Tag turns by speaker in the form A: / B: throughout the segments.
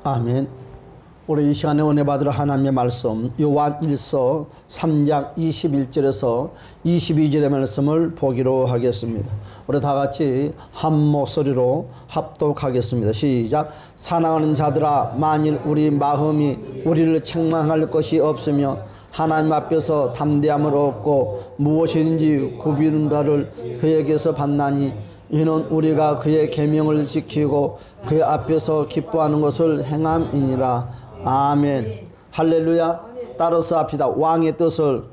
A: 아멘. 우리 이 시간에 은혜 받으러 하나님의 말씀 요한 1서 3장 21절에서 22절의 말씀을 보기로 하겠습니다. 우리 다 같이 한 목소리로 합독하겠습니다. 시작. 사랑하는 자들아, 만일 우리 마음이 우리를 책망할 것이 없으며 하나님 앞에서 담대함을 얻고 무엇이든지 구비는 바를 그에게서 받나니 이는 우리가 그의 계명을 지키고 그의 앞에서 기뻐하는 것을 행함이니라. 아멘. 할렐루야. 따라서 합시다. 왕의 뜻을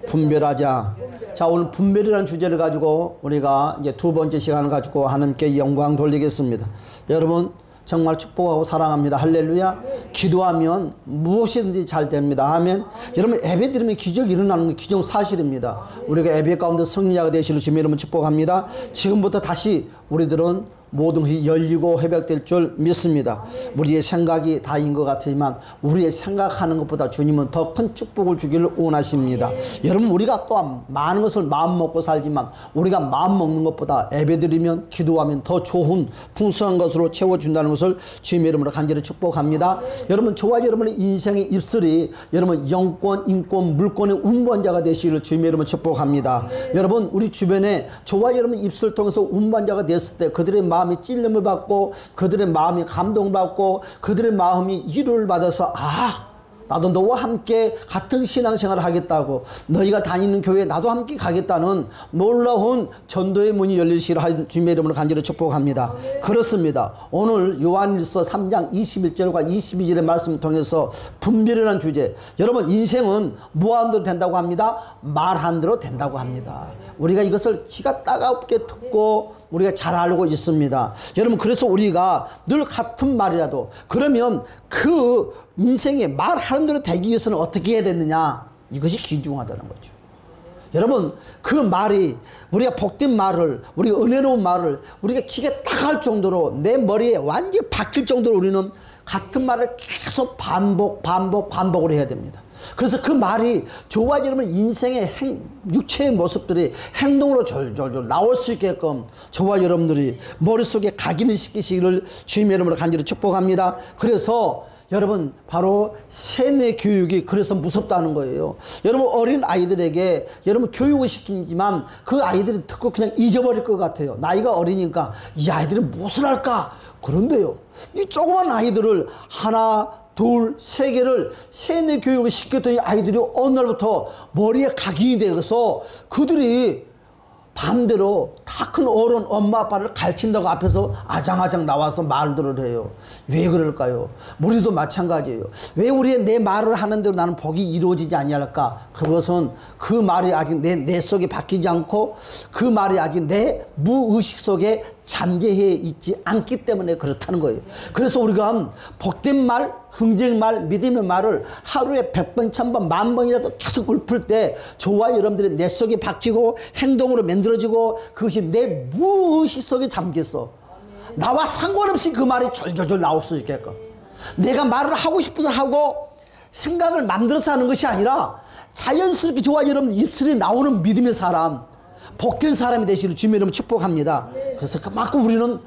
A: 분별하자. 자, 오늘 분별이라는 주제를 가지고 우리가 이제 두 번째 시간을 가지고 하나님께 영광 돌리겠습니다. 여러분 정말 축복하고 사랑합니다. 할렐루야. 기도하면 무엇이든지 잘 됩니다. 아멘. 여러분 예배 드리면 기적이 일어나는 건 기적 사실입니다. 우리가 예배 가운데 승리자가 되시는 주님 이름을 축복합니다. 지금부터 다시 우리들은 모든 것이 열리고 회복될 줄 믿습니다. 우리의 생각이 다인 것 같지만 우리의 생각하는 것보다 주님은 더 큰 축복을 주기를 원하십니다. 여러분 우리가 또한 많은 것을 마음 먹고 살지만 우리가 마음 먹는 것보다 예배드리면 기도하면 더 좋은 풍성한 것으로 채워준다는 것을 주님의 이름으로 간절히 축복합니다. 여러분 저와 여러분의 인생의 입술이 여러분 영권, 인권, 물권의 운반자가 되시기를 주님의 이름으로 축복합니다. 여러분 우리 주변에 저와 여러분의 입술을 통해서 운반자가 됐을 때 그들의 마음이 찔림을 받고 그들의 마음이 감동받고 그들의 마음이 위로를 받아서 나도 너와 함께 같은 신앙생활을 하겠다고 너희가 다니는 교회에 나도 함께 가겠다는 놀라운 전도의 문이 열리시기를 주님의 이름으로 간절히 축복합니다. 그렇습니다. 오늘 요한일서 3장 21절과 22절의 말씀을 통해서 분별이라는 주제. 여러분 인생은 뭐하는 대로 된다고 합니다. 말한 대로 된다고 합니다. 우리가 이것을 귀가 따갑게 듣고 우리가 잘 알고 있습니다. 여러분 그래서 우리가 늘 같은 말이라도 그러면 그 인생에 말하는 대로 되기 위해서는 어떻게 해야 되느냐, 이것이 귀중하다는 거죠. 여러분 그 말이 우리가 복된 말을, 우리가 은혜로운 말을 우리가 귀가 따갈 정도로 내 머리에 완전히 박힐 정도로 우리는 같은 말을 계속 반복을 해야 됩니다. 그래서 그 말이 저와 여러분 인생의 육체의 모습들이 행동으로 졸졸 나올 수 있게끔 저와 여러분들이 머릿속에 각인을 시키시기를 주님의 이름으로 간절히 축복합니다. 그래서 여러분 바로 세뇌 교육이 그래서 무섭다는 거예요. 여러분 어린 아이들에게 여러분 교육을 시키지만 그 아이들이 듣고 그냥 잊어버릴 것 같아요. 나이가 어리니까 이 아이들은 무엇을 할까? 그런데요 이 조그만 아이들을 하나 둘, 세 개를 세뇌 교육을 시켰더니 아이들이 어느 날부터 머리에 각인이 되어서 그들이 반대로 다 큰 어른 엄마 아빠를 가르친다고 앞에서 아장아장 나와서 말들을 해요. 왜 그럴까요? 우리도 마찬가지예요. 왜 우리의 내 말을 하는 대로 나는 복이 이루어지지 않냐할까? 그것은 그 말이 아직 내 속에 박히지 않고 그 말이 아직 내 무의식 속에 잠재해 있지 않기 때문에 그렇다는 거예요. 그래서 우리가 복된 말, 긍정의 말, 믿음의 말을 하루에 100번, 1000번, 10,000번이라도 계속 읊을 때 저와 여러분들의 내 속에 박히고 행동으로 만들어지고 그것이 내 무의식 속에 잠겼어. 나와 상관없이 그 말이 졸졸졸 나올 수 있게끔 내가 말을 하고 싶어서 하고 생각을 만들어서 하는 것이 아니라 자연스럽게 저와 여러분 입술이 나오는 믿음의 사람, 복된 사람이 되시기를 주님의 이름으로 축복합니다. 그래서 그만큼 우리는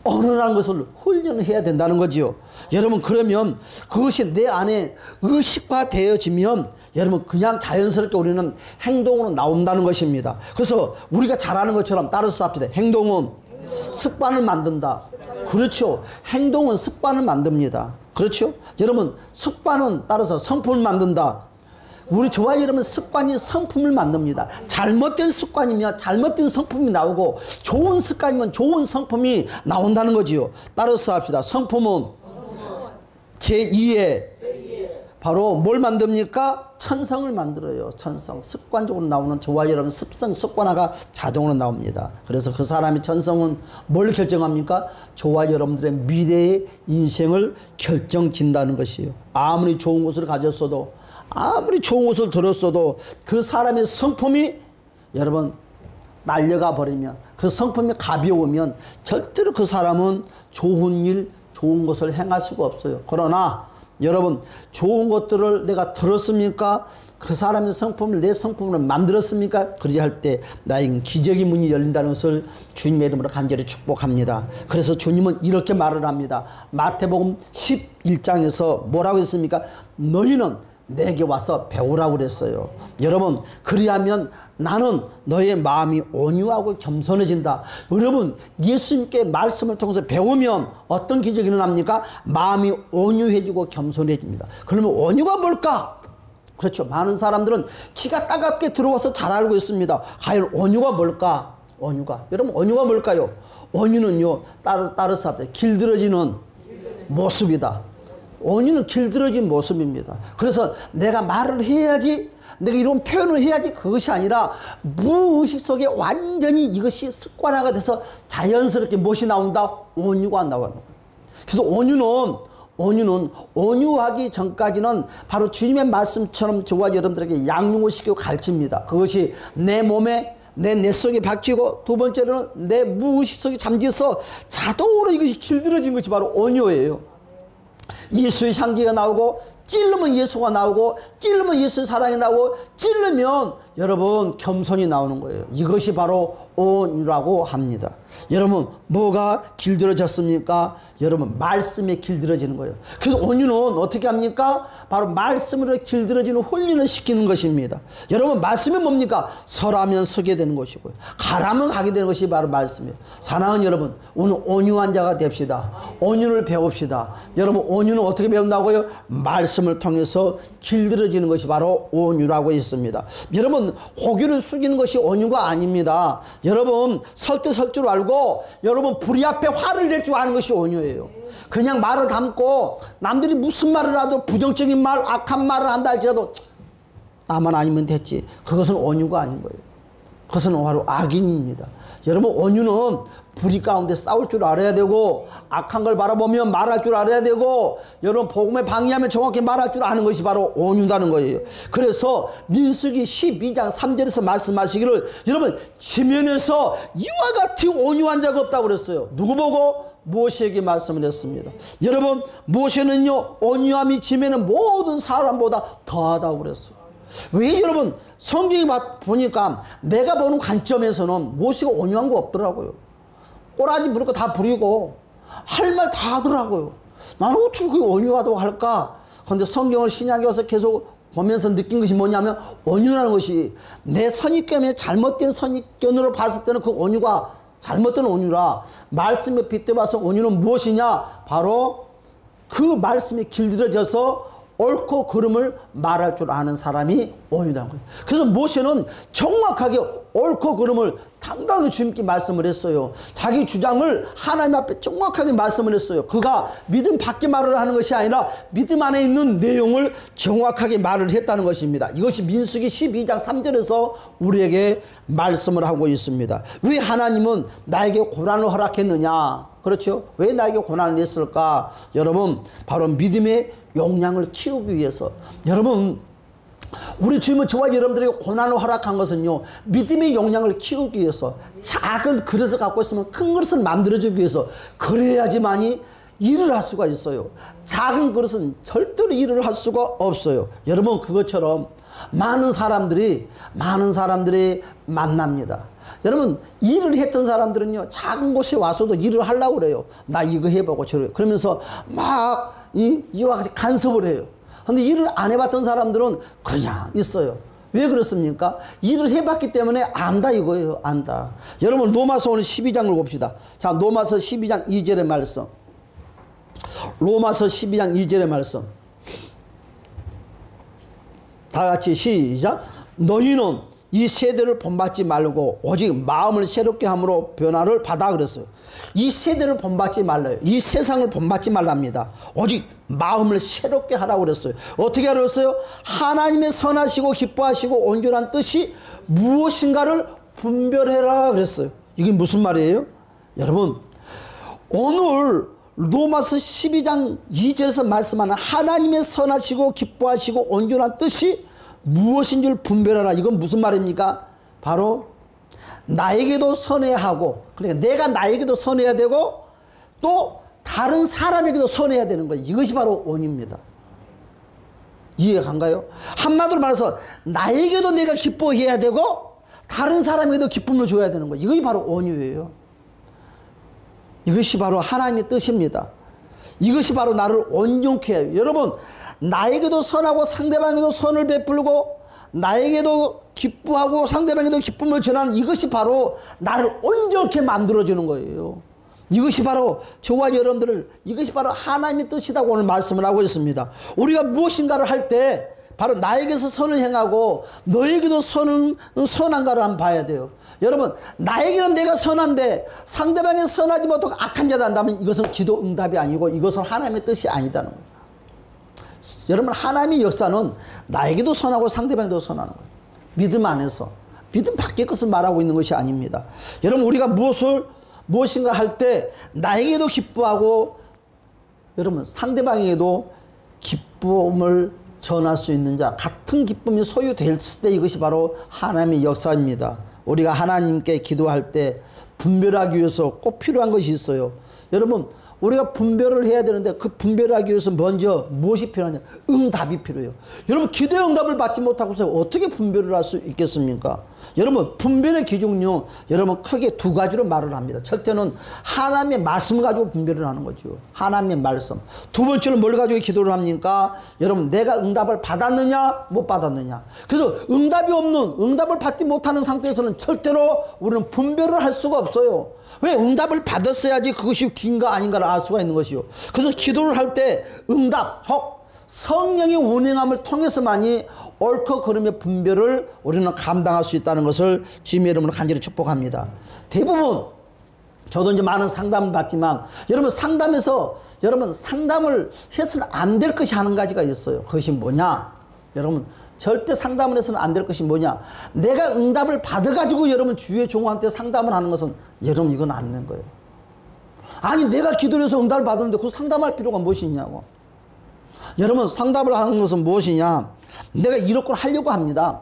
A: 언어라는 것을 훈련을 해야 된다는 거지요. 여러분 그러면 그것이 내 안에 의식화되어지면 여러분 그냥 자연스럽게 우리는 행동으로 나온다는 것입니다. 그래서 우리가 잘하는 것처럼 따라서 합시다. 행동은 습관을 만든다. 그렇죠. 행동은 습관을 만듭니다. 그렇죠. 여러분 습관은 따라서 성품을 만든다. 우리 저와 여러분 습관이 성품을 만듭니다. 잘못된 습관이면 잘못된 성품이 나오고 좋은 습관이면 좋은 성품이 나온다는 거지요. 따라서 합시다. 성품은 제2의 바로 뭘 만듭니까? 천성을 만들어요. 천성. 습관적으로 나오는 저와 여러분 습성, 습관화가 자동으로 나옵니다. 그래서 그 사람의 천성은 뭘 결정합니까? 저와 여러분들의 미래의 인생을 결정짓는다는 것이에요. 아무리 좋은 것을 가졌어도 아무리 좋은 것을 들었어도 그 사람의 성품이 여러분 날려가 버리면 그 성품이 가벼우면 절대로 그 사람은 좋은 일, 좋은 것을 행할 수가 없어요. 그러나 여러분, 좋은 것들을 내가 들었습니까? 그 사람의 성품을 내 성품으로 만들었습니까? 그리할 때 나에겐 기적의 문이 열린다는 것을 주님의 이름으로 간절히 축복합니다. 그래서 주님은 이렇게 말을 합니다. 마태복음 11장에서 뭐라고 했습니까? 너희는 내게 와서 배우라고 그랬어요. 여러분, 그리하면 나는 너의 마음이 온유하고 겸손해진다. 여러분, 예수님께 말씀을 통해서 배우면 어떤 기적이 일어납니까? 마음이 온유해지고 겸손해집니다. 그러면 온유가 뭘까? 그렇죠. 많은 사람들은 기가 따갑게 들어와서 잘 알고 있습니다. 과연 온유가 뭘까? 온유가. 여러분, 온유가 뭘까요? 온유는요, 따라서 합니다. 길들어지는 모습이다. 온유는 길들어진 모습입니다. 그래서 내가 말을 해야지, 내가 이런 표현을 해야지, 그것이 아니라 무의식 속에 완전히 이것이 습관화가 돼서 자연스럽게 무엇이 나온다? 온유가 나오는 거예요. 그래서 온유는 온유하기 전까지는 바로 주님의 말씀처럼 저와 여러분들에게 양육을 시키고 가르칩니다. 그것이 내 몸에 내 속에 박히고, 두 번째로는 내 무의식 속에 잠겨서 자동으로 이것이 길들어진 것이 바로 온유예요. 예수의 향기가 나오고, 찔르면 예수가 나오고, 찔르면 예수의 사랑이 나오고, 찔르면 여러분 겸손이 나오는 거예요. 이것이 바로 온유라고 합니다. 여러분, 뭐가 길들어졌습니까? 여러분, 말씀에 길들어지는 거예요. 그래서 온유는 어떻게 합니까? 바로 말씀으로 길들어지는 훈련을 시키는 것입니다. 여러분, 말씀이 뭡니까? 서라면 서게 되는 것이고요, 가라면 가게 되는 것이 바로 말씀이에요. 사랑하는 여러분, 오늘 온유한 자가 됩시다. 온유를 배웁시다. 여러분, 온유는 어떻게 배운다고요? 말씀을 통해서 길들어지는 것이 바로 온유라고 했습니다. 여러분, 고개를 숙이는 것이 온유가 아닙니다. 여러분, 설득할 줄 알고, 여러분, 불의 앞에 화를 낼 줄 아는 것이 온유예요. 그냥 말을 담고 남들이 무슨 말을 하도, 부정적인 말, 악한 말을 한다 할지라도 나만 아니면 됐지, 그것은 온유가 아닌 거예요. 그것은 바로 악인입니다. 여러분, 온유는 불의 가운데 싸울 줄 알아야 되고, 악한 걸 바라보면 말할 줄 알아야 되고, 여러분, 복음에 방해하면 정확히 말할 줄 아는 것이 바로 온유라는 거예요. 그래서 민수기 12장 3절에서 말씀하시기를, 여러분, 지면에서 이와 같이 온유한 자가 없다고 그랬어요. 누구 보고? 모세에게 말씀을 했습니다. 여러분, 모세는요, 온유함이 지면은 모든 사람보다 더하다고 그랬어요. 왜? 여러분, 성경이 보니까 내가 보는 관점에서는 모세가 온유한 거 없더라고요. 꼬라지 부릴 거 다 부리고 할 말 다 하더라고요. 나는 어떻게 그게 온유하다고 할까? 그런데 성경을 신약에 와서 계속 보면서 느낀 것이 뭐냐면, 온유라는 것이 내 선입견에 잘못된 선입견으로 봤을 때는 그 온유가 잘못된 온유라, 말씀에 빗대봐서 온유는 무엇이냐? 바로 그 말씀에 길들여져서 옳고 그름을 말할 줄 아는 사람이 온유라는 거예요. 그래서 모세는 정확하게 옳고 그름을 당당히 주님께 말씀을 했어요. 자기 주장을 하나님 앞에 정확하게 말씀을 했어요. 그가 믿음 밖에 말을 하는 것이 아니라 믿음 안에 있는 내용을 정확하게 말을 했다는 것입니다. 이것이 민수기 12장 3절에서 우리에게 말씀을 하고 있습니다. 왜 하나님은 나에게 고난을 허락했느냐? 그렇죠? 왜 나에게 고난을 냈을까? 여러분, 바로 믿음의 용량을 키우기 위해서. 여러분, 우리 주님은 저와 여러분들에게 고난을 허락한 것은요, 믿음의 용량을 키우기 위해서, 작은 그릇을 갖고 있으면 큰 그릇을 만들어주기 위해서, 그래야지만이 일을 할 수가 있어요. 작은 그릇은 절대로 일을 할 수가 없어요. 여러분, 그것처럼 많은 사람들이 만납니다. 여러분, 일을 했던 사람들은요, 작은 곳에 와서도 일을 하려고 그래요. 나 이거 해보고 저래. 그러면서 막 이와 같이 간섭을 해요. 근데 일을 안 해봤던 사람들은 그냥 있어요. 왜 그렇습니까? 일을 해봤기 때문에 안다 이거예요. 안다. 여러분, 로마서 오늘 12장을 봅시다. 자, 로마서 12장 2절의 말씀. 로마서 12장 2절의 말씀. 다 같이 시작. 너희는 이 세대를 본받지 말고 오직 마음을 새롭게 함으로 변화를 받아 그랬어요. 이 세대를 본받지 말라요. 이 세상을 본받지 말랍니다. 오직 마음을 새롭게 하라고 그랬어요. 어떻게 하라고 했어요? 하나님의 선하시고 기뻐하시고 온전한 뜻이 무엇인가를 분별해라 그랬어요. 이게 무슨 말이에요? 여러분, 오늘 로마서 12장 2절에서 말씀하는 하나님의 선하시고 기뻐하시고 온전한 뜻이 무엇인 줄 분별하라. 이건 무슨 말입니까? 바로 나에게도 선해야 하고, 그러니까 내가 나에게도 선해야 되고 또 다른 사람에게도 선해야 되는 거예요. 이것이 바로 온유입니다. 이해가 간가요? 한마디로 말해서 나에게도 내가 기뻐해야 되고 다른 사람에게도 기쁨을 줘야 되는 거예요. 이것이 바로 온유예요. 이것이 바로 하나님의 뜻입니다. 이것이 바로 나를 온전케 해요. 여러분, 나에게도 선하고 상대방에게도 선을 베풀고 나에게도 기뻐하고 상대방에게도 기쁨을 전하는 이것이 바로 나를 온전케 만들어주는 거예요. 이것이 바로 저와 여러분들을, 이것이 바로 하나님의 뜻이라고 오늘 말씀을 하고 있습니다. 우리가 무엇인가를 할 때 바로 나에게서 선을 행하고 너에게도 선한가를 한번 봐야 돼요. 여러분, 나에게는 내가 선한데 상대방에 선하지 못하고 악한 자다 한다면 이것은 기도 응답이 아니고 이것은 하나님의 뜻이 아니다는 거예요. 여러분, 하나님의 역사는 나에게도 선하고 상대방에도 선하는 거예요. 믿음 안에서. 믿음 밖의 것을 말하고 있는 것이 아닙니다. 여러분, 우리가 무엇인가 할 때 나에게도 기뻐하고 여러분 상대방에게도 기쁨을 전할 수 있는 자, 같은 기쁨이 소유됐을 때 이것이 바로 하나님의 역사입니다. 우리가 하나님께 기도할 때 분별하기 위해서 꼭 필요한 것이 있어요. 여러분, 우리가 분별을 해야 되는데 그 분별하기 위해서 먼저 무엇이 필요하냐? 응답이 필요해요. 여러분, 기도의 응답을 받지 못하고서 어떻게 분별을 할 수 있겠습니까? 여러분, 분별의 기준은요, 여러분 크게 두 가지로 말을 합니다. 첫째는 하나님의 말씀 가지고 분별을 하는 거죠. 하나님의 말씀. 두 번째는 뭘 가지고 기도를 합니까? 여러분, 내가 응답을 받았느냐 못 받았느냐. 그래서 응답을 받지 못하는 상태에서는 절대로 우리는 분별을 할 수가 없어요. 왜? 응답을 받았어야지 그것이 긴가 아닌가를 알 수가 있는 것이요. 그래서 기도를 할 때 응답, 즉 성령의 운행함을 통해서만이 옳고 그름의 분별을 우리는 감당할 수 있다는 것을 주님의 이름으로 간절히 축복합니다. 대부분 저도 이제 많은 상담을 받지만 여러분, 상담을 해서는 안 될 것이 한 가지가 있어요. 그것이 뭐냐? 여러분, 절대 상담을 해서는 안 될 것이 뭐냐? 내가 응답을 받아가지고 여러분 주위의 종한테 상담을 하는 것은 여러분 이건 안 되는 거예요. 아니, 내가 기도를 해서 응답을 받았는데 그 상담할 필요가 무엇이 있냐고. 여러분, 상담을 하는 것은 무엇이냐? 내가 이렇게 하려고 합니다.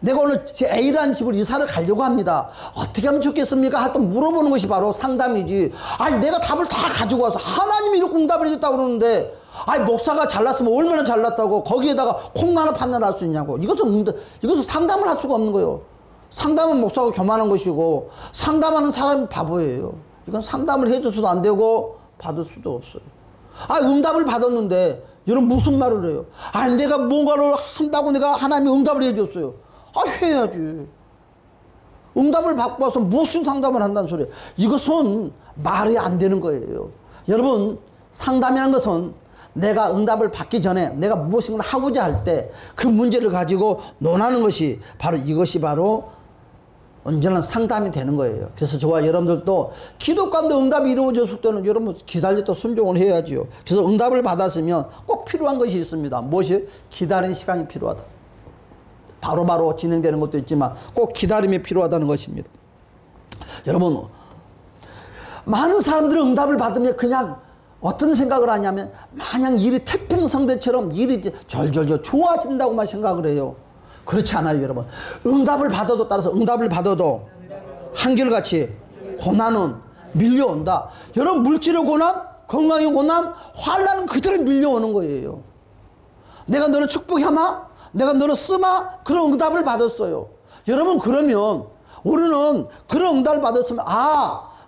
A: 내가 오늘 A라는 집을 이사를 가려고 합니다. 어떻게 하면 좋겠습니까? 할 때 물어보는 것이 바로 상담이지. 아니, 내가 답을 다 가지고 와서 하나님이 이렇게 응답을 해줬다고 그러는데 아니, 목사가 잘났으면 얼마나 잘났다고 거기에다가 콩나물 판단할 수 있냐고. 이것은 상담을 할 수가 없는 거예요. 상담은 목사가 교만한 것이고 상담하는 사람이 바보예요. 이건 상담을 해줘서도 안 되고 받을 수도 없어요. 아, 응답을 받았는데 여러분 무슨 말을 해요? 아니, 내가 뭔가를 한다고 내가 하나님이 응답을 해줬어요. 아, 해야지. 응답을 받고 와서 무슨 상담을 한다는 소리예요. 이것은 말이 안 되는 거예요. 여러분, 상담이라는 것은 내가 응답을 받기 전에 내가 무엇인가 하고자 할 때 그 문제를 가지고 논하는 것이 바로 이것이 바로 언제나 상담이 되는 거예요. 그래서 저와 여러분들도 기도 가운데 응답이 이루어졌을 때는 여러분 기다렸다 순종을 해야지요. 그래서 응답을 받았으면 꼭 필요한 것이 있습니다. 무엇이? 기다리는 시간이 필요하다. 바로바로 진행되는 것도 있지만 꼭 기다림이 필요하다는 것입니다. 여러분, 많은 사람들은 응답을 받으면 그냥 어떤 생각을 하냐면 마냥 일이 태평성대처럼 일이 절절절 좋아진다고만 생각을 해요. 그렇지 않아요, 여러분. 응답을 받아도 한결같이 고난은 밀려온다. 여러분, 물질의 고난, 건강의 고난, 환난은 그대로 밀려오는 거예요. 내가 너를 축복하마? 내가 너를 쓰마? 그런 응답을 받았어요. 여러분, 그러면 우리는 그런 응답을 받았으면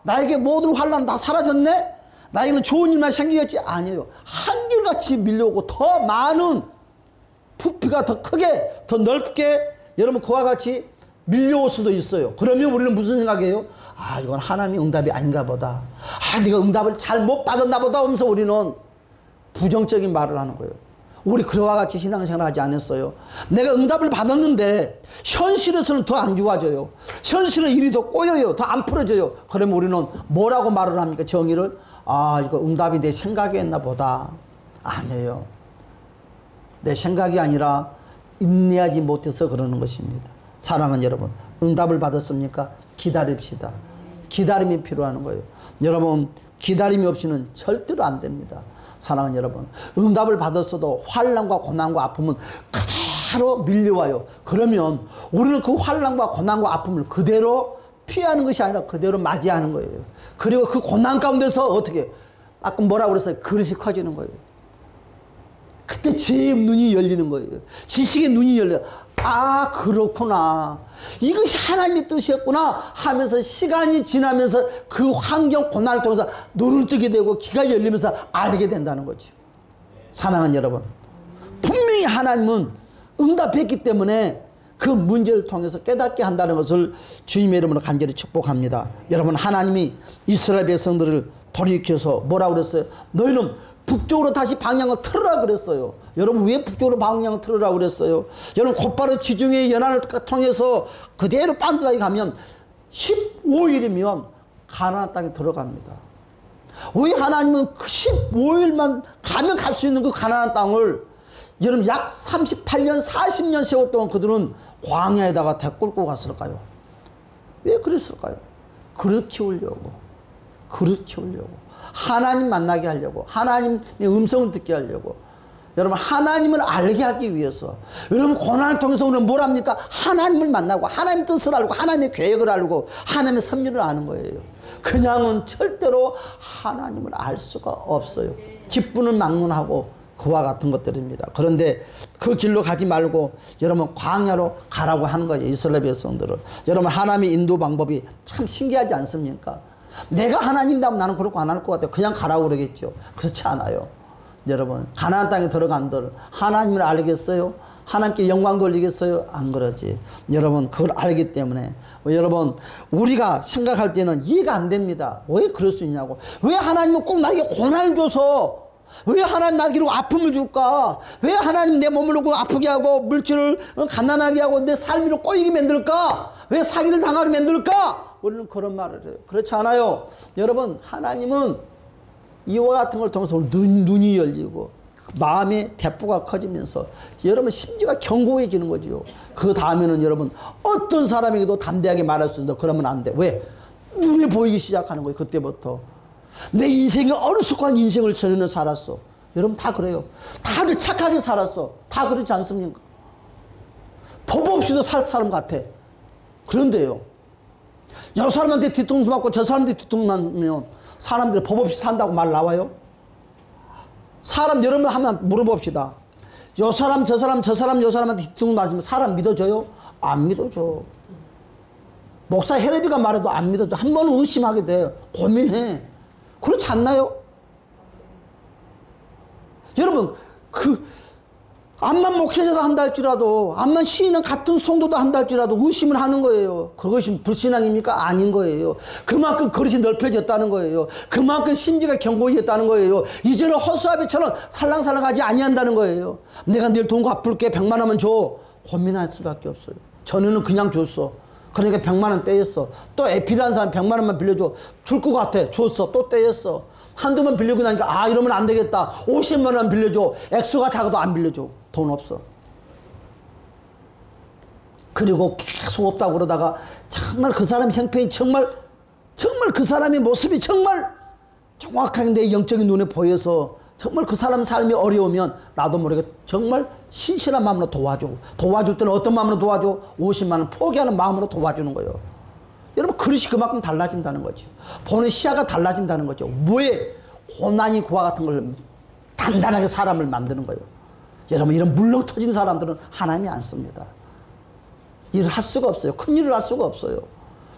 A: 나에게 모든 환난은 다 사라졌네? 나에게는 좋은 일만 생기겠지? 아니에요. 한결같이 밀려오고 더 많은 부피가 더 크게 더 넓게 여러분 그와 같이 밀려올 수도 있어요. 그러면 우리는 무슨 생각이에요? 이건 하나님의 응답이 아닌가 보다. 내가 응답을 잘 못 받았나 보다 하면서 우리는 부정적인 말을 하는 거예요. 우리 그와 같이 신앙생활 하지 않았어요. 내가 응답을 받았는데 현실에서는 더 안 좋아져요. 현실은 일이 더 꼬여요. 더 안 풀어져요. 그러면 우리는 뭐라고 말을 합니까? 정의를? 이거 응답이 내 생각이었나 보다. 아니에요. 내 생각이 아니라 인내하지 못해서 그러는 것입니다. 사랑하는 여러분, 응답을 받았습니까? 기다립시다. 기다림이 필요한 거예요. 여러분, 기다림이 없이는 절대로 안 됩니다. 사랑하는 여러분, 응답을 받았어도 환난과 고난과 아픔은 그대로 밀려와요. 그러면 우리는 그 환난과 고난과 아픔을 그대로 피하는 것이 아니라 그대로 맞이하는 거예요. 그리고 그 고난 가운데서 어떻게, 아까 뭐라고 그랬어요? 그릇이 커지는 거예요. 그때 제 눈이 열리는 거예요. 지식의 눈이 열려. 아, 그렇구나. 이것이 하나님의 뜻이었구나 하면서 시간이 지나면서 그 환경 고난을 통해서 눈을 뜨게 되고 귀가 열리면서 알게 된다는 거죠. 사랑하는 여러분, 분명히 하나님은 응답했기 때문에 그 문제를 통해서 깨닫게 한다는 것을 주님의 이름으로 간절히 축복합니다. 여러분, 하나님이 이스라엘 백성들을 돌이켜서 뭐라고 그랬어요? 너희는 북쪽으로 다시 방향을 틀으라 그랬어요. 여러분, 왜 북쪽으로 방향을 틀으라고 그랬어요? 여러분, 곧바로 지중해 연안을 통해서 그대로 빤듯하게 가면 15일이면 가나안 땅에 들어갑니다. 왜 하나님은 그 15일만 가면 갈 수 있는 그 가나안 땅을 여러분 약 38년 40년 세월 동안 그들은 광야에다가 대 꿇고 갔을까요? 왜 그랬을까요? 그릇 키우려고, 그릇 키우려고, 하나님 만나게 하려고, 하나님의 음성을 듣게 하려고, 여러분 하나님을 알게 하기 위해서. 여러분, 고난을 통해서 우리는 뭘 합니까? 하나님을 만나고 하나님의 뜻을 알고 하나님의 계획을 알고 하나님의 섭리를 아는 거예요. 그냥은 절대로 하나님을 알 수가 없어요. 직분을 막론하고 그와 같은 것들입니다. 그런데 그 길로 가지 말고 여러분 광야로 가라고 하는 거예요. 이스라엘 백성들을. 여러분, 하나님의 인도 방법이 참 신기하지 않습니까? 내가 하나님이라면 나는 그렇고 안 할 것 같아요. 그냥 가라고 그러겠죠. 그렇지 않아요. 여러분, 가나안 땅에 들어간들 하나님을 알겠어요? 하나님께 영광 돌리겠어요? 안 그러지. 여러분, 그걸 알기 때문에 여러분, 우리가 생각할 때는 이해가 안 됩니다. 왜 그럴 수 있냐고. 왜 하나님은 꼭 나에게 고난을 줘서, 왜 하나님 나에게 아픔을 줄까? 왜 하나님 내 몸을 놓고 아프게 하고 물질을 가난하게 하고 내 삶을 꼬이게 만들까? 왜 사기를 당하게 만들까? 우리는 그런 말을 해요. 그렇지 않아요. 여러분, 하나님은 이와 같은 걸 통해서 눈이 열리고 마음의 대포가 커지면서 여러분 심지가 견고해지는 거죠. 그 다음에는 여러분 어떤 사람에게도 담대하게 말할 수 있는데 그러면 안 돼. 왜? 눈에 보이기 시작하는 거예요. 그때부터. 내 인생이 어리숙한 인생을 전에는 살았어. 여러분 다 그래요. 다들 착하게 살았어. 다 그렇지 않습니까? 법 없이도 살 사람 같아. 그런데요, 저 사람한테 뒤통수 맞고 저 사람한테 뒤통수 맞으면 사람들이 법 없이 산다고 말 나와요? 사람 여러분 한번 물어봅시다. 요 사람 저 사람 저 사람 요 사람한테 뒤통수 맞으면 사람 믿어줘요? 안 믿어줘. 목사 헤레비가 말해도 안 믿어줘. 한 번은 의심하게 돼. 고민해. 그렇지 않나요? 여러분, 암만 목회자도 한다 할지라도, 암만 시인은 같은 성도도 한다 할지라도 의심을 하는 거예요. 그것이 불신앙입니까? 아닌 거예요. 그만큼 그릇이 넓혀졌다는 거예요. 그만큼 심지가 견고해졌다는 거예요. 이제는 허수아비처럼 살랑살랑하지 아니한다는 거예요. 내가 내일 돈 갚을게, 100만 원만 줘. 고민할 수밖에 없어요. 전에는 그냥 줬어. 그러니까 100만 원 떼였어. 또 에피라는 사람 100만 원만 빌려줘. 줄 것 같아. 줬어. 또 떼였어. 한두 번 빌리고 나니까 이러면 안 되겠다. 50만 원 빌려줘. 액수가 작아도 안 빌려줘. 돈 없어. 그리고 계속 없다고 그러다가 정말 그 사람 형편이 정말 그 사람의 모습이 정말 정확하게 내 영적인 눈에 보여서 정말 그 사람 삶이 어려우면 나도 모르게 정말 신실한 마음으로 도와줘. 도와줄 때는 어떤 마음으로 도와줘? 50만 원 포기하는 마음으로 도와주는 거예요. 여러분, 그릇이 그만큼 달라진다는 거죠. 보는 시야가 달라진다는 거죠. 왜? 고난이 그와 같은 걸 단단하게 사람을 만드는 거예요. 여러분, 이런 물렁 터진 사람들은 하나님이 안 씁니다. 일을 할 수가 없어요. 큰 일을 할 수가 없어요.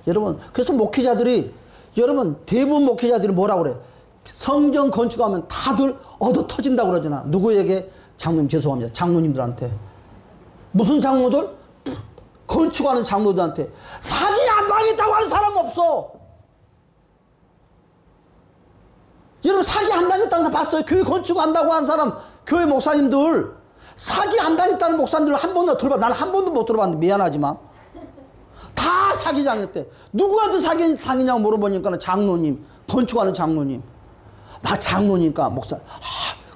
A: 여러분, 그래서 목회자들이, 여러분, 대부분 목회자들이 뭐라고 그래? 성전 건축하면 다들 얻어 터진다고 그러잖아. 누구에게? 장로님, 죄송합니다. 장로님들한테. 무슨 장로들? 건축하는 장로들한테. 사기 안 당했다고 하는 사람 없어. 여러분, 사기 안 당했다는 사람 봤어요? 교회 건축한다고 하는 사람, 교회 목사님들. 사기 안 당했다는 목사님들 한 번도 들어봐. 나는 한 번도 못 들어봤는데 미안하지만. 다 사기당했대. 누구한테 사기당했냐고 물어보니까 장로님, 건축하는 장로님. 나 장로니까 목사.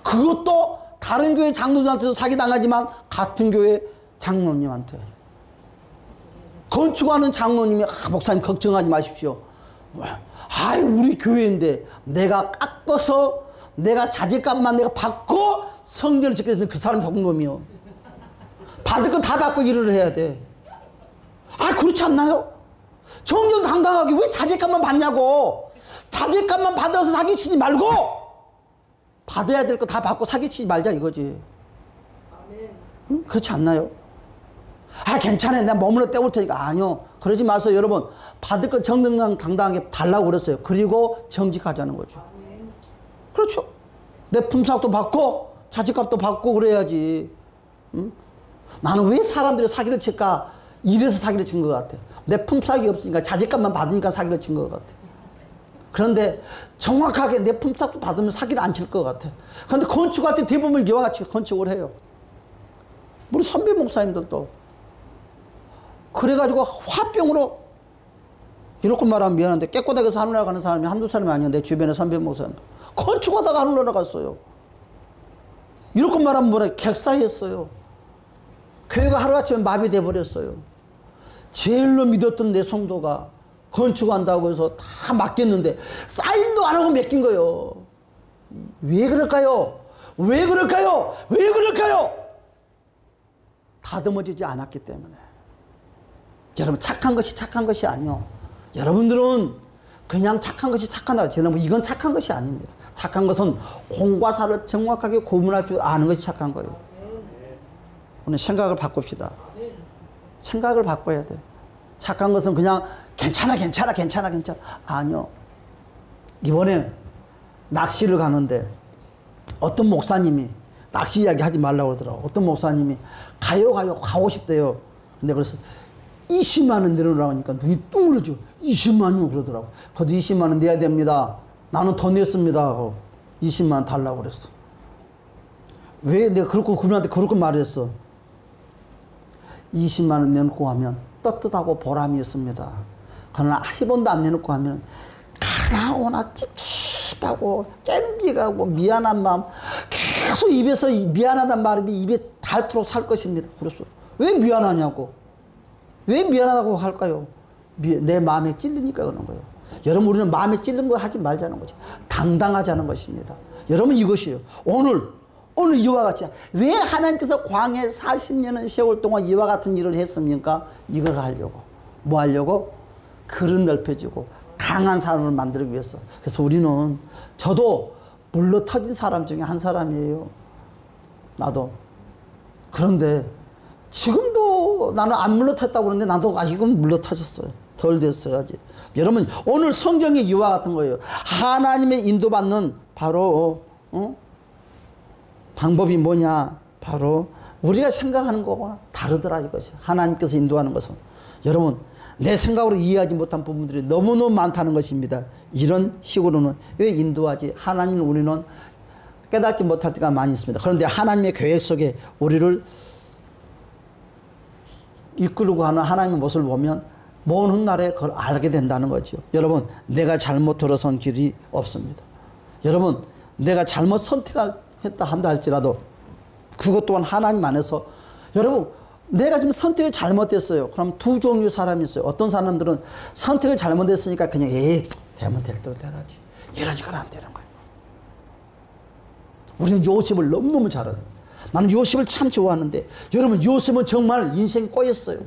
A: 그것도 다른 교회 장로들한테도 사기당하지만 같은 교회 장로님한테. 건축하는 장로님이 목사님 걱정하지 마십시오. 우리 교회인데 내가 깎아서 내가 자재값만 내가 받고 성전을 짓게 되는 그 사람이 성놈이요. 받을 건 다 받고 일을 해야 돼. 그렇지 않나요? 정정당당하게 왜 자재값만 받냐고. 자재값만 받아서 사기치지 말고 받아야 될 거 다 받고 사기치지 말자 이거지. 그렇지 않나요? 아, 괜찮아요. 내가 머물러 때울 테니까. 아니요. 그러지 마세요. 여러분, 받을 거 정당당하게 달라고 그랬어요. 그리고 정직하자는 거죠. 그렇죠. 내 품삯도 받고 자식값도 받고 그래야지. 응? 나는 왜 사람들이 사기를 칠까? 이래서 사기를 친 것 같아. 내 품삯이 없으니까 자식값만 받으니까 사기를 친 것 같아. 그런데 정확하게 내 품삯도 받으면 사기를 안 칠 것 같아. 그런데 건축할 때 대부분 이와 같이 건축을 해요. 우리 선배 목사님들도 그래가지고 화병으로, 이렇게 말하면 미안한데 깨꼬닥에서 하늘나라 가는 사람이 한두 사람이 아니야. 내 주변에 선배 목사님 건축하다가 하늘나라 갔어요. 이렇게 말하면 뭐라, 객사했어요. 교회가 하루아침에 마비돼 버렸어요. 제일로 믿었던 내 성도가 건축한다고 해서 다 맡겼는데 사인도 안 하고 맡긴 거예요. 왜 그럴까요? 왜 그럴까요? 왜 그럴까요? 다듬어지지 않았기 때문에. 여러분, 착한 것이 착한 것이 아니요. 여러분들은 그냥 착한 것이 착하다. 여러분, 이건 착한 것이 아닙니다. 착한 것은 공과 사를 정확하게 구분할 줄 아는 것이 착한 거예요. 오늘 생각을 바꿉시다. 생각을 바꿔야 돼. 착한 것은 그냥 괜찮아. 아니요. 이번에 낚시를 가는데 어떤 목사님이 낚시 이야기 하지 말라고 그러더라고. 어떤 목사님이 가고 싶대요. 근데 그래서 20만 원 내놓으라고 하니까 눈이 뚱그러져. 20만 원 그러더라고. 그래도 20만 원 내야 됩니다. 나는 더 냈습니다. 하고 20만 원 달라고 그랬어. 왜 내가 그분한테 그렇게 말했어. 20만 원 내놓고 하면 떳떳하고 보람이 있습니다. 그러나 10원도 안 내놓고 하면 가나오나 찝찝하고 깨름직하고 미안한 마음, 계속 입에서 미안하다는 말이 입에 닳도록 살 것입니다. 그랬어. 왜 미안하냐고. 왜 미안하다고 할까요? 내 마음에 찔리니까 그런 거예요. 여러분, 우리는 마음에 찔린 거 하지 말자는 거지. 당당하자는 것입니다. 여러분, 이것이에요. 오늘 이와 같이 왜 하나님께서 광야에 40년의 세월 동안 이와 같은 일을 했습니까? 이걸 하려고. 뭐 하려고? 그릇 넓혀지고 강한 사람을 만들기 위해서. 그래서 우리는, 저도 물러 터진 사람 중에 한 사람이에요. 나도. 그런데 지금도 나는 안 물러 탔다고 그러는데 나도 아직은 물러 터졌어요. 덜 됐어요, 아직. 여러분, 오늘 성경의 이와 같은 거예요. 하나님의 인도받는 바로 방법이 뭐냐? 바로 우리가 생각하는 거와 다르더라, 이것이. 하나님께서 인도하는 것은. 여러분, 내 생각으로 이해하지 못한 부분들이 너무너무 많다는 것입니다. 이런 식으로는 왜 인도하지? 하나님은 우리는 깨닫지 못할 때가 많이 있습니다. 그런데 하나님의 계획 속에 우리를 이끌고 하는 하나님의 모습을 보면 먼 훗날에 그걸 알게 된다는 거죠. 여러분, 내가 잘못 들어선 길이 없습니다. 여러분, 내가 잘못 선택했다 한다 할지라도 그것 또한 하나님 안에서, 여러분, 내가 지금 선택을 잘못했어요. 그럼 두 종류 사람이 있어요. 어떤 사람들은 선택을 잘못했으니까 그냥 되면 될 대로 되라지. 이러니까 안 되는 거예요. 우리는 요셉을 너무너무 잘 알아요. 나는 요셉을 참 좋아하는데, 여러분, 요셉은 정말 인생이 꼬였어요.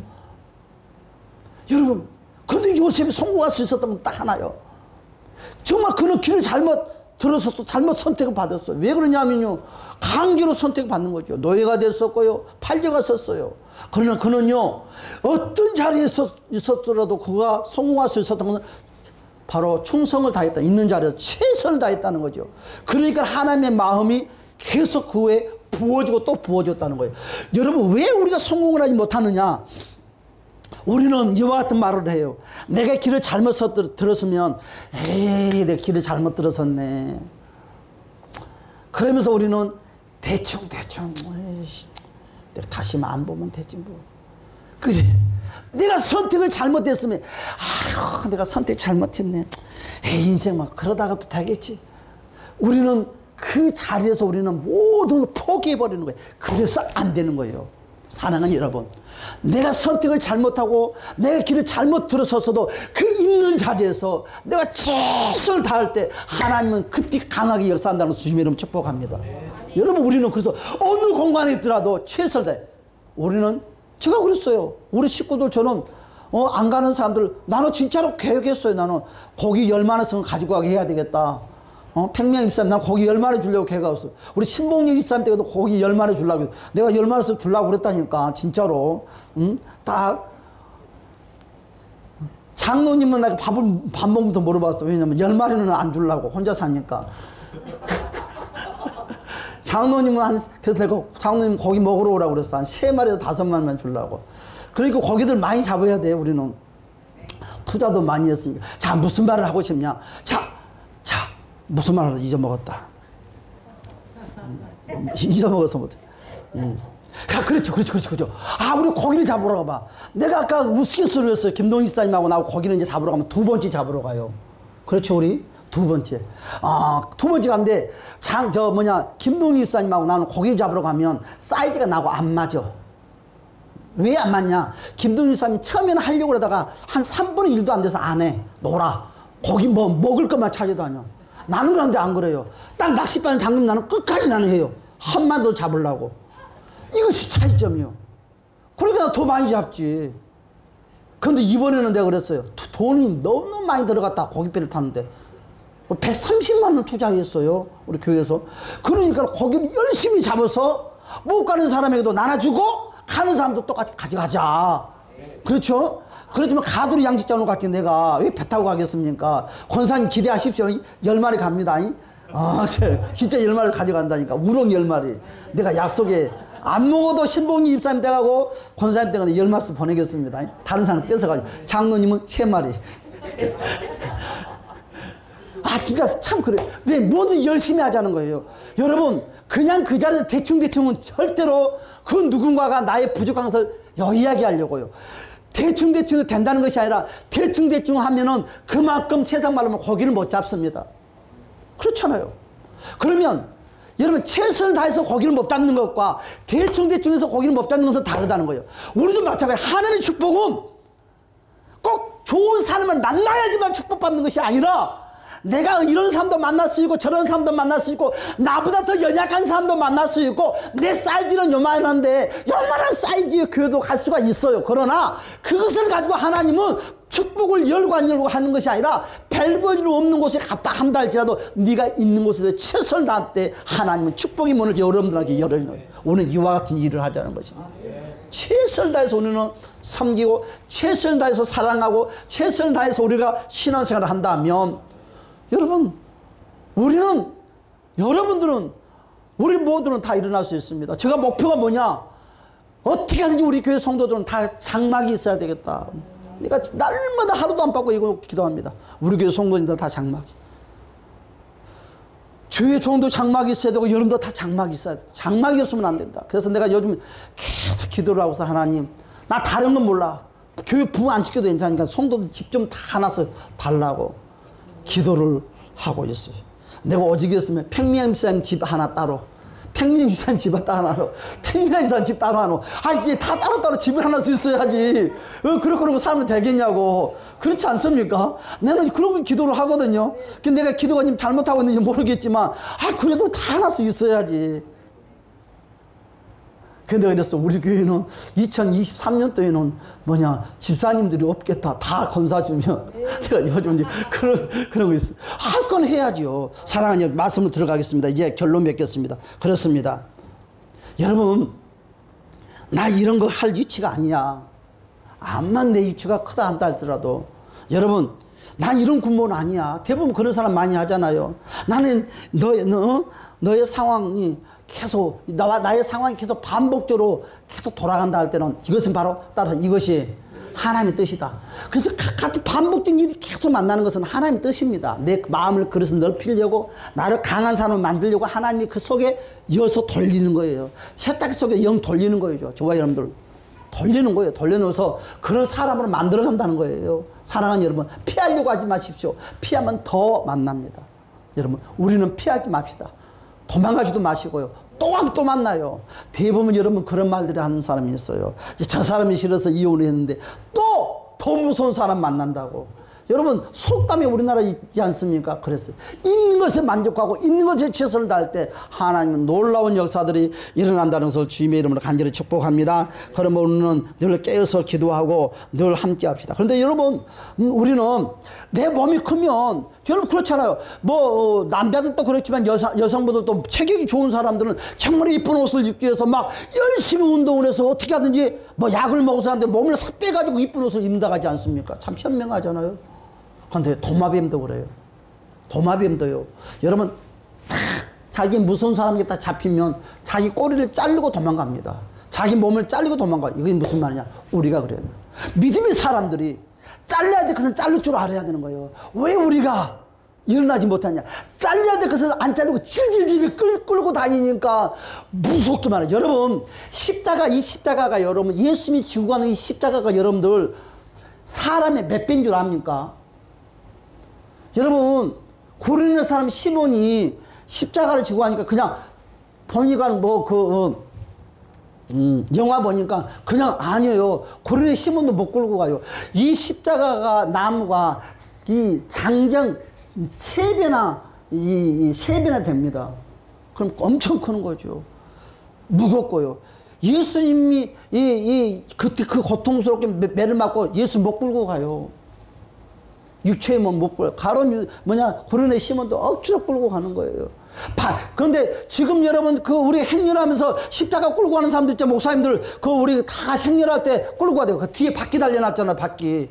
A: 여러분, 근데 요셉이 성공할 수 있었던 건 딱 하나요. 정말 그는 길을 잘못 들어서도 잘못 선택을 받았어요. 왜 그러냐면요, 강제로 선택을 받는 거죠. 노예가 됐었고요, 팔려갔었어요. 그러나 그는요, 어떤 자리에 있었더라도 그가 성공할 수 있었던 것은 바로 충성을 다했다. 있는 자리에서 최선을 다했다는 거죠. 그러니까 하나님의 마음이 계속 그 후에 부어지고 또 부어졌다는 거예요. 여러분, 왜 우리가 성공을 하지 못하느냐? 우리는 이와 같은 말을 해요. 내가 길을 잘못 들었으면, 내가 길을 잘못 들었었네. 그러면서 우리는 대충, 내가 다시만 안 보면 되지 뭐. 그래, 내가 선택을 잘못했으면, 내가 선택 잘못했네. 인생 막 그러다가도 되겠지. 우리는 그 자리에서 우리는 모든 걸 포기해버리는 거예요. 그래서 안 되는 거예요. 사랑하는 여러분, 내가 선택을 잘못하고 내가 길을 잘못 들어섰어도 그 있는 자리에서 내가 최선을 다할 때 하나님은 그때 강하게 역사한다는 것을 주님의 이름으로 축복합니다. 여러분, 우리는 그래서 어느 공간에 있더라도 최선을 다해. 우리는, 제가 그랬어요. 우리 식구들처럼 안 가는 사람들, 나는 진짜로 계획했어요. 나는 고기 10만 원씩은 가지고 가게 해야 되겠다. 팽명 입사님, 난 고기 10마리 주려고 걔가 왔어. 우리 신봉리 입사님 때도 고기 10마리 주려고. 내가 10마리씩 주려고 그랬다니까, 진짜로. 딱. 장로님은 내가 밥 먹으면서 물어봤어. 왜냐면 10마리는 안 주려고. 혼자 사니까. 장로님은 그래서 내가 장로님 고기 먹으러 오라고 그랬어. 한 3마리에서 5마리만 주려고. 그러니까 고기들 많이 잡아야 돼, 우리는. 투자도 많이 했으니까. 자, 무슨 말을 하고 싶냐? 자, 무슨 말을 잊어먹었다. 잊어먹어서 못해. 그렇죠. 아, 우리 고기를 잡으러 가봐. 내가 아까 우스갯소리를 했어요. 김동희 집사님하고 나하고 고기를 이제 잡으러 가면 2번째 잡으러 가요. 그렇죠, 우리? 2번째. 아, 2번째 간데, 김동희 집사님하고 나는 고기 잡으러 가면 사이즈가 나하고 안 맞아. 왜 안 맞냐? 김동희 집사님이 처음에는 하려고 그러다가 한 3분의 1도 안 돼서 안 해. 놀아. 고기 먹을 것만 찾아다녀. 나는 그런데 안 그래요. 딱 낚싯바늘 당기면 나는 끝까지 나는 해요. 한 마리 더 잡으려고. 이것이 차이점이요. 그러니까 더 많이 잡지. 그런데 이번에는 내가 그랬어요. 돈이 너무 많이 들어갔다. 고깃배를 탔는데 130만 원 투자했어요, 우리 교회에서. 그러니까 고기를 열심히 잡아서 못 가는 사람에게도 나눠주고 가는 사람도 똑같이 가져가자. 그렇죠? 그렇지만 가두리 양식장으로 갈게 내가 왜 배 타고 가겠습니까? 권사님 기대하십시오. 10마리 갑니다. 진짜 10마리 가져간다니까. 우럭 10마리. 내가 약속에 안 먹어도 신봉이 입사님 떼가고 권사님 떼가 10마리 보내겠습니다. 다른 사람 뺏어가지고. 장로님은 3마리. 아, 진짜 참 그래. 왜 뭐든 열심히 하자는 거예요. 여러분, 그냥 그 자리에서 대충대충은 절대로 그 누군가가 나의 부족한 것을 이야기하려고요. 대충대충 된다는 것이 아니라 대충대충 하면은 그만큼 세상 말로 하면 고기를 못 잡습니다. 그렇잖아요. 그러면 여러분, 최선을 다해서 고기를 못 잡는 것과 대충대충해서 고기를 못 잡는 것은 다르다는 거예요. 우리도 마찬가지예요. 하나님의 축복은 꼭 좋은 사람을 만나야지만 축복받는 것이 아니라 내가 이런 사람도 만날 수 있고 저런 사람도 만날 수 있고 나보다 더 연약한 사람도 만날 수 있고 내 사이즈는 요만한데 요만한 사이즈의 교회도 갈 수가 있어요. 그러나 그것을 가지고 하나님은 축복을 열고 안 열고 하는 것이 아니라 벨버지로 없는 곳에 갔다 한다 할지라도 네가 있는 곳에서 최선을 다할 때 하나님은 축복의 문을 여러분들에게 열어놓는 거예요. 오늘 이와 같은 일을 하자는 것입니다. 최선을 다해서 우리는 섬기고 최선을 다해서 사랑하고 최선을 다해서 우리가 신앙생활을 한다면 여러분, 여러분들은, 우리 모두는 다 일어날 수 있습니다. 제가 목표가 뭐냐? 어떻게 하든지 우리 교회 성도들은 다 장막이 있어야 되겠다. 내가 날마다 하루도 안 빠고 이거 기도합니다. 우리 교회 성도님들 다 장막이. 주의 종도 장막이 있어야 되고, 여러분도 다 장막이 있어야 돼. 장막이 없으면 안 된다. 그래서 내가 요즘 계속 기도를 하고서 하나님, 나 다른 건 몰라. 교회 부흥 안 시켜도 괜찮으니까 성도들 집 좀 다 나서 달라고. 기도를 하고 있어요. 내가 오직이었으면 팽미암산 집 하나 따로, 팽미암산 집 하나로, 팽미암산 집 따로 하노. 이게 다 따로따로 집을 하나씩 있어야지. 그러고 살면 되겠냐고. 그렇지 않습니까? 나는 그런 기도를 하거든요. 근데 내가 기도가 좀 잘못하고 있는지 모르겠지만, 그래도 다 하나씩 있어야지. 근데 그랬어. 우리 교회는 2023년도에는 집사님들이 없겠다. 다 건사 주면. 내가 요즘 이제 그런 거 있어. 할 건 해야죠. 사랑하는 여러분, 말씀을 들어가겠습니다. 이제 결론 맺겠습니다. 그렇습니다. 여러분, 나 이런 거 할 위치가 아니야. 암만 내 위치가 크다 한다 할지라도. 여러분, 난 이런 군복은 아니야. 대부분 그런 사람 많이 하잖아요. 나는 너의 상황이 계속 나의 상황이 계속 반복적으로 계속 돌아간다 할 때는 이것은 바로 따라서 이것이 하나님의 뜻이다. 그래서 같은 반복적인 일이 계속 만나는 것은 하나님의 뜻입니다. 내 마음을 그래서 넓히려고 나를 강한 사람을 만들려고 하나님이 그 속에 이어서 돌리는 거예요. 세탁기 속에 영 돌리는 거예요. 저와 여러분들 돌리는 거예요. 돌려놓아서 그런 사람으로 만들어간다는 거예요. 사랑하는 여러분, 피하려고 하지 마십시오. 피하면 더 만납니다. 여러분, 우리는 피하지 맙시다. 도망가지도 마시고요. 또 만나요. 대부분 여러분 그런 말들을 하는 사람이 있어요. 저 사람이 싫어서 이혼을 했는데 또 더 무서운 사람 만난다고. 여러분 속담에 우리나라 있지 않습니까? 그랬어요. 있는 것에 만족하고 있는 것에 최선을 다할 때 하나님은 놀라운 역사들이 일어난다는 것을 주님의 이름으로 간절히 축복합니다. 그러면 우리는 늘 깨어서 기도하고 늘 함께 합시다. 그런데 여러분 우리는 내 몸이 크면 여러분 그렇잖아요. 뭐 남자들도 그렇지만 여성분들도 체격이 좋은 사람들은 정말 이쁜 옷을 입기 위해서 막 열심히 운동을 해서 어떻게 하든지 뭐 약을 먹어서 하는데 몸을 싹 빼가지고 이쁜 옷을 입는다고 하지 않습니까? 참 현명하잖아요. 그런데 도마뱀도 그래요. 도마뱀도요. 여러분 딱 자기 무서운 사람에게 딱 잡히면 자기 꼬리를 자르고 도망갑니다. 자기 몸을 자르고 도망가요. 이게 무슨 말이냐? 우리가 그래요. 믿음의 사람들이 잘라야 될 것은 자를 줄 알아야 되는 거예요. 왜 우리가 일어나지 못하냐? 잘라야 될 것을 안 자르고 질질질 끌고 다니니까 무섭게 말해요. 여러분 이 십자가가 여러분 예수님이 지고 가는 이 십자가가 여러분들 사람의 몇 배인 줄 압니까? 여러분 고린도 사람 시몬이 십자가를 지고 가니까 그냥 보니까 영화 보니까 그냥 아니에요. 고린도 시몬도 못 끌고 가요. 이 십자가가 나무가 이 장정 3배나 세 배나 됩니다. 그럼 엄청 크는 거죠. 무겁고요. 예수님이 그때 그 고통스럽게 매를 맞고 예수 못 끌고 가요. 육체의 몸 못 끌고 고린도 시몬도 억지로 끌고 가는 거예요. 그런데 지금 여러분 우리 행렬하면서 십자가 끌고 가는 사람들 있죠. 목사님들 우리 다 행렬할 때 끌고 가야 돼요. 그 뒤에 바퀴 달려놨잖아요. 바퀴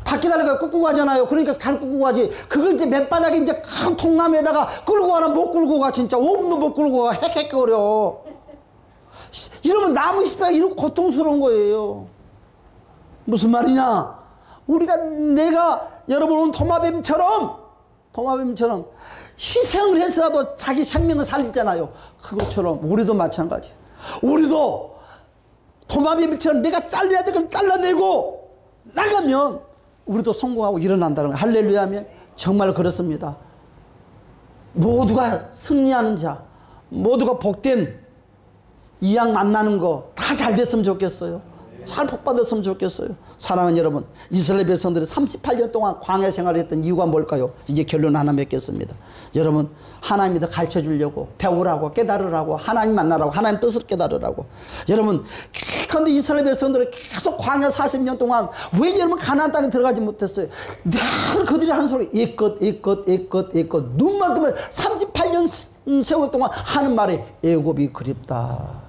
A: 달려가 끌고 가잖아요. 그러니까 잘 끌고 가지. 그걸 이제 맨바닥에 이제 큰 통나무에다가 끌고 가나 못 끌고 가. 진짜 5분도 못 끌고 가. 헥헥거려. 이러면 나무 십자가 이렇게 고통스러운 거예요. 무슨 말이냐? 내가 여러분 오늘 도마뱀처럼 희생을 해서라도 자기 생명을 살리잖아요. 그것처럼 우리도 마찬가지. 우리도 도마뱀처럼 내가 잘라야 될 건 잘라내고 나가면 우리도 성공하고 일어난다는 거예요. 할렐루야 하면 정말 그렇습니다. 모두가 승리하는 자, 모두가 복된 이양 만나는 거 다 잘 됐으면 좋겠어요. 잘 복받았으면 좋겠어요. 사랑하는 여러분, 이스라엘 백성들이 38년 동안 광야 생활을 했던 이유가 뭘까요? 이제 결론 하나 맺겠습니다. 여러분, 하나님이 더 가르쳐 주려고, 배우라고, 깨달으라고, 하나님 만나라고, 하나님 뜻을 깨달으라고. 여러분, 그런데 이스라엘 백성들은 계속 광야 40년 동안 왜 여러분 가나안 땅에 들어가지 못했어요? 늘 그들이 하는 소리 이껏 눈만 뜨면 38년 세월 동안 하는 말이 애굽이 그립다.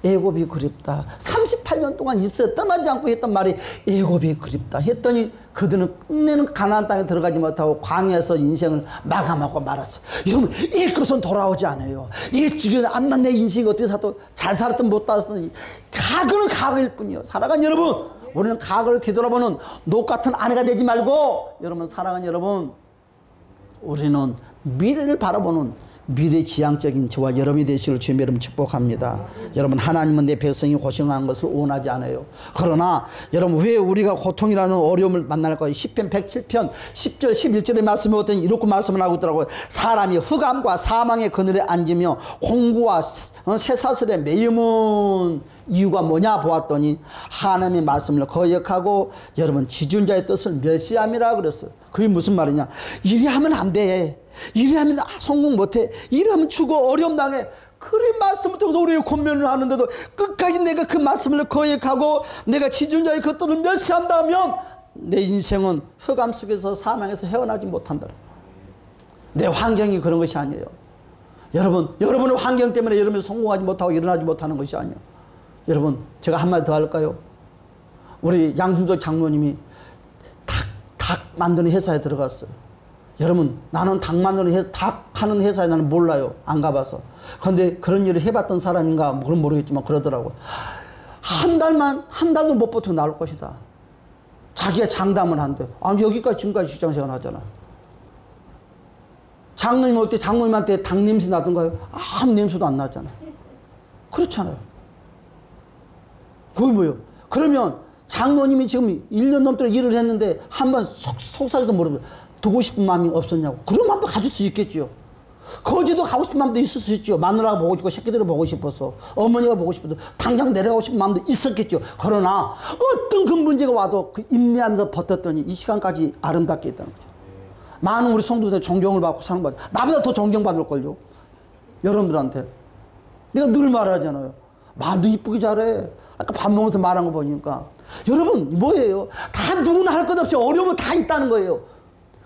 A: 애굽이 그립다. 38년 동안 이스라엘 떠나지 않고 했던 말이 애굽이 그립다 했더니 그들은 끝내는 가나안 땅에 들어가지 못하고 광야에서 인생을 마감하고 말았어요. 여러분 이 것은 돌아오지 않아요. 이게 지금 암만 내 인생이 어떻게 살았도 잘 살았든 못 살았든 과거는 과거일 뿐이요. 사랑하는 여러분, 우리는 과거를 뒤돌아보는 녹 같은 아내가 되지 말고, 여러분 사랑하는 여러분, 우리는 미래를 바라보는 미래지향적인 저와 여러분이 되시기를 주님의 이름으로 축복합니다. 여러분, 하나님은 내 백성이 고생한 것을 원하지 않아요. 그러나 여러분, 왜 우리가 고통이라는 어려움을 만날까요? 시편 107편 10절 11절의 말씀에 어떤 이렇게 말씀을 하고 있더라고요. 사람이 흑암과 사망의 그늘에 앉으며 공구와 쇠사슬에 매이는 이유가 뭐냐 보았더니 하나님의 말씀을 거역하고 여러분 지존자의 뜻을 멸시함이라 그랬어요. 그게 무슨 말이냐? 이리 하면 안 돼. 이리 하면 성공 못해. 이리 하면 죽어. 어려움 당해. 그런 말씀을 통해서 우리의 권면을 하는데도 끝까지 내가 그 말씀을 거역하고 내가 지존자의 그 뜻을 멸시한다면 내 인생은 흑암 속에서 사망에서 헤어나지 못한다. 내 환경이 그런 것이 아니에요. 여러분의 환경 때문에 여러분이 성공하지 못하고 일어나지 못하는 것이 아니에요. 여러분, 제가 한마디 더 할까요? 우리 양준석 장로님이 닭 만드는 회사에 들어갔어요. 여러분, 나는 닭 하는 회사에 나는 몰라요. 안 가봐서. 그런데 그런 일을 해봤던 사람인가 그건 모르겠지만 그러더라고요. 한 달도 못 버티고 나올 것이다. 자기가 장담을 한대. 아니, 여기까지 지금까지 직장생활 하잖아. 장로님 올 때 장로님한테 닭 냄새 나던가요? 아무 냄새도 안 나잖아. 그렇잖아요. 그게 뭐예요? 그러면 장로님이 지금 1년 넘도록 일을 했는데 한번 속삭여서 물으면 두고 싶은 마음이 없었냐고. 그런 마음도 가질 수 있겠죠. 거제도 가고 싶은 마음도 있을 수 있죠. 마누라가 보고 싶고 새끼들을 보고 싶어서, 어머니가 보고 싶어도 당장 내려가고 싶은 마음도 있었겠죠. 그러나 어떤 그 문제가 와도 그 인내하면서 버텼더니 이 시간까지 아름답게 있다는 거죠. 많은 우리 성도들 존경을 받고 사랑받고, 나보다 더 존경받을걸요. 여러분들한테. 내가 늘 말하잖아요. 말도 이쁘게 잘해. 아까 밥 먹으면서 말한 거 보니까. 여러분 뭐예요? 다 누구나 할 것 없이 어려움은 다 있다는 거예요.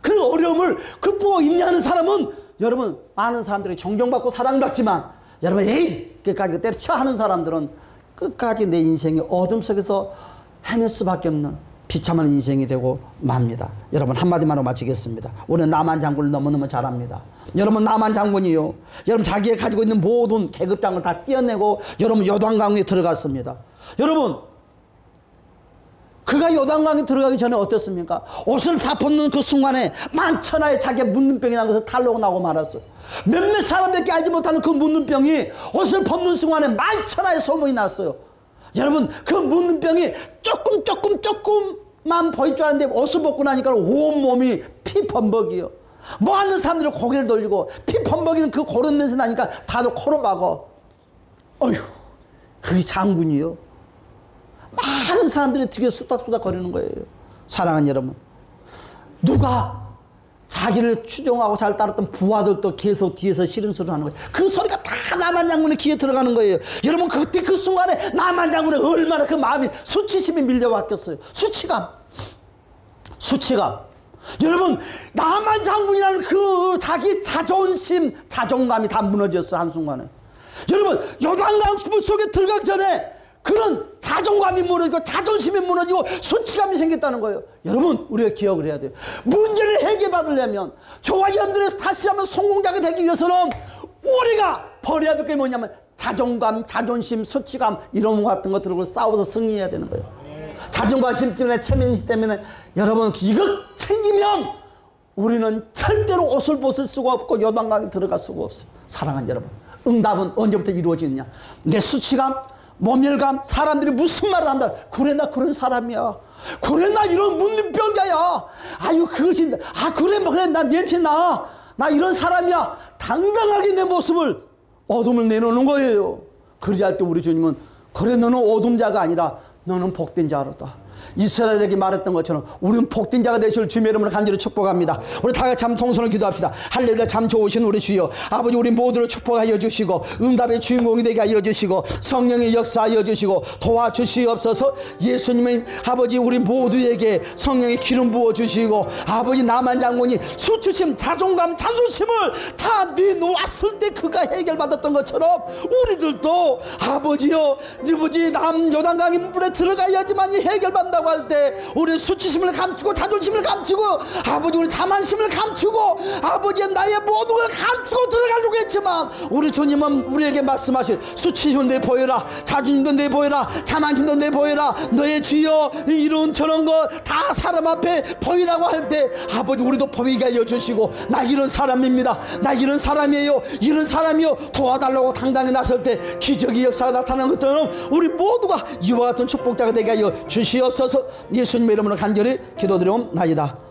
A: 그 어려움을 극복하고 인내하는 사람은 여러분 많은 사람들이 존경받고 사랑받지만, 여러분 에이 끝까지 때려쳐 하는 사람들은 끝까지 내 인생이 어둠 속에서 헤맬 수밖에 없는 비참한 인생이 되고 맙니다. 여러분 한마디만으로 마치겠습니다. 우리는 나만 장군을 너무너무 잘 압니다. 여러분 나만 장군이요, 여러분 자기가 가지고 있는 모든 계급장을 다 떼어내고 여러분 요단강에 들어갔습니다. 여러분 그가 요단강에 들어가기 전에 어땠습니까? 옷을 다 벗는 그 순간에 만천하에 자기가 묻는 병이 난 것을 탈로가 나고 말았어요. 몇몇 사람밖에 알지 못하는 그 묻는 병이 옷을 벗는 순간에 만천하에 소문이 났어요. 여러분 그 묻는 병이 조금만 보일 줄 알았는데 옷을 벗고 나니까 온몸이 피범벅이요. 뭐 하는 사람들이 고개를 돌리고 피범벅이는 그 고른 냄새 나니까 다들 코로 막어. 어휴, 그게 장군이요. 많은 사람들이 되게 수닥수닥 거리는 거예요. 사랑하는 여러분, 누가 자기를 추종하고 잘 따랐던 부하들도 계속 뒤에서 싫은 소리를 하는 거예요. 그 소리가 다 나만 장군의 귀에 들어가는 거예요. 여러분 그때 그 순간에 나만 장군의 얼마나 그 마음이 수치심이 밀려왔겠어요. 수치감. 여러분 나만 장군이라는 그 자기 자존심, 자존감이 다 무너졌어요. 한순간에. 여러분 요단강 속에 들어가기 전에 그런 자존감이 무너지고 자존심이 무너지고 수치감이 생겼다는 거예요. 여러분 우리가 기억을 해야 돼요. 문제를 해결받으려면, 저와 연들에서 다시 한번 성공자가 되기 위해서는 우리가 버려야 될 게 뭐냐면 자존감, 자존심, 수치감 이런 것 같은 것들을 싸워서 승리해야 되는 거예요. 자존감 때문에, 체면심 때문에 여러분 이거 챙기면 우리는 절대로 옷을 벗을 수가 없고 요단강에 들어갈 수가 없어요. 사랑하는 여러분, 응답은 언제부터 이루어지느냐? 내 수치감, 모멸감, 사람들이 무슨 말을 한다. 그래 나 그런 사람이야. 그래 나 이런 묻는 병자야. 아유 그것이 그래 나 냄새 나 이런 사람이야. 당당하게 내 모습을, 어둠을 내놓는 거예요. 그러지 할 때 우리 주님은 그래 너는 어둠자가 아니라 너는 복된 자로다. 이스라엘에게 말했던 것처럼 우리는 복된 자가 되실 주님의 이름으로 간절히 축복합니다. 우리 다 같이 한번 통성을 기도합시다. 할렐루야. 참 좋으신 우리 주여, 아버지 우리 모두를 축복하여 주시고 응답의 주인공이 되게 하여 주시고 성령의 역사하여 주시고 도와주시옵소서. 예수님의 아버지 우리 모두에게 성령의 기름 부어 주시고, 아버지 나만 장군이 수치심, 자존감, 자존심을 다 내놓았을 때 그가 해결받았던 것처럼 우리들도 아버지여, 아버지 남 요단강의 물에 들어가야지만 해결받는다고 할 때 우리 수치심을 감추고 자존심을 감추고 아버지 우리 자만심을 감추고 아버지 나의 모든 걸 감추고 들어가려고 했지만, 우리 주님은 우리에게 말씀하신 수치심도 내보여라, 자존심도 내보여라, 자만심도 내보여라. 너의 주여 이런 저런 거 다 사람 앞에 보이라고 할 때 아버지 우리도 보이게 하여 주시고, 나 이런 사람입니다, 나 이런 사람이에요, 이런 사람이요 도와달라고 당당히 나설 때 기적의 역사가 나타나는 것처럼 우리 모두가 이와 같은 축복자가 되게 하여 주시옵소서. 예수님의 이름으로 간절히 기도드리옵나이다.